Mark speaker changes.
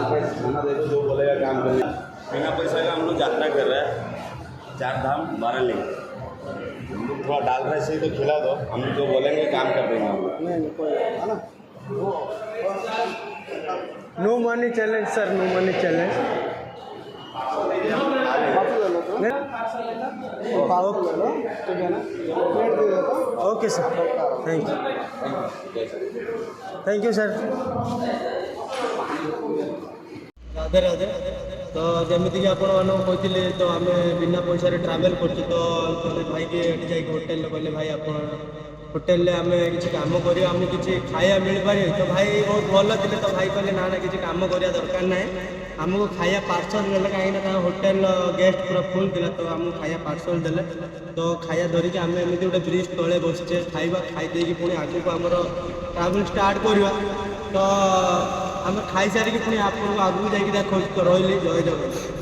Speaker 1: दाल rice खाना दे दो, जो बोलेगा काम करेगा। बिना पैसा का हम लोग यात्रा कर रहे हैं, 4 धाम 12 लिंग। हम लोग थोड़ा दाल राइस ही तो खिला दो, हम जो बोलेंगे काम कर देंगे हम लोग।
Speaker 2: नहीं कोई है ना, no money challenge sir, no money challenge. Okay sir, thank you sir. Radhe Radhe. तो जमीक आपने तो आम बिना पैसा ट्रावेल कर भाई की जाइए होटेल कहले भाई आप होटेल आम किसी कम कर किसी खाया मिल पारे, तो भाई बहुत भल थे। तो भाई कहले ना ना किसी कम करवा दरकार ना, आमको खाया पार्सल देले कहीं होटेल गेस्ट पूरा फुल थी, तो आमको खाया पार्सल देले। तो खाया धरिकी आम एमती गोटे ब्रिज तले बसचे खाଇବା खाई पुणी आगे को आमर ट्रावेल स्टार्ट करवा। तो आम खाई सारिकी पुणी आपको आगू जाकि देखो। तो रही जय जगन्नाथ।